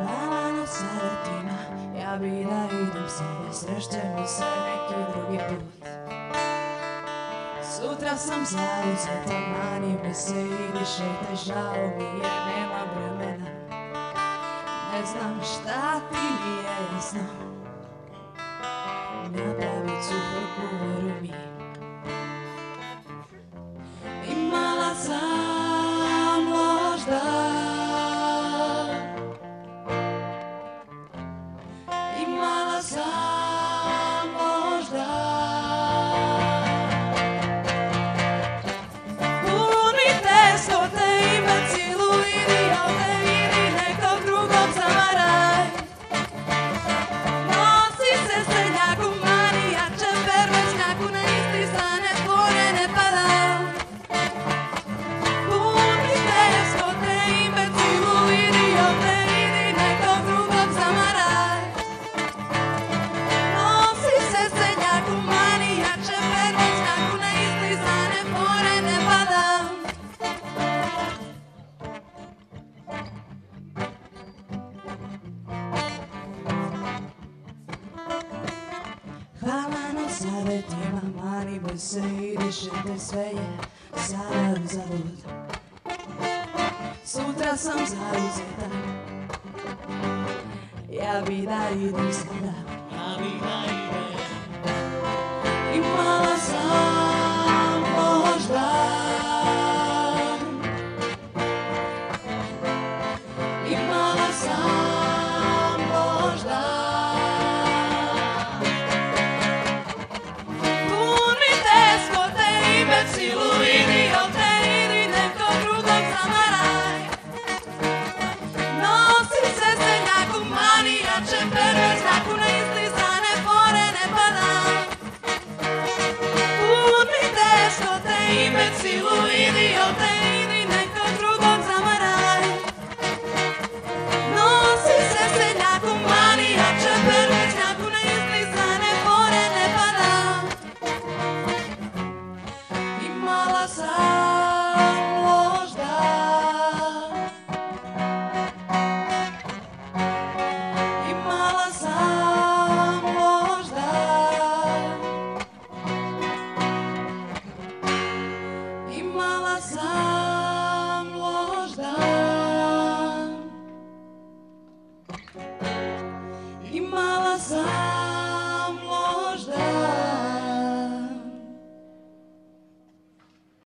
Hvala na savjetima, ja bi da idem sada, srećemo se neki drugi put. Sutra sam zauzeta, mani mi se i više te žao mi je, nema vremena. Ne znam šta ti nije jasno, napravit ću hrpu, veruj mi. Imala sam možda, imala sam možda puni teskote i bacilu, vidio te, vidi nekog drugog zamaraj. Nosi se srednjaku, manijače, pervečnjaku, na isti strane tvore ne pada. Puni teskote i bacilu, vidio te, vidi nekog drugog zamaraj. Nosi se srednjaku, manijače, pervečnjaku, na isti strane tvore ne pada. Hvala na savjetima, mani boj se i dišite, sve je sada uzalud. Sutra sam zauzeta, ja bi da idem sada. Imala sam možda, imala sam možda puni teskote i bacilu, vidio te, ili nekog drugog zamaraj. Nosi se srednjaku, manijače, pervečnjaku, na isti strane tvore ne pada. Puni teskote i bacilu, vidio te, ili nekog drugog zamaraj. Nosi se srednjaku, manijače, pervečnjaku, na isti strane tvore ne pada. Imala sam možda, imala sam možda, imala sam možda, imala sam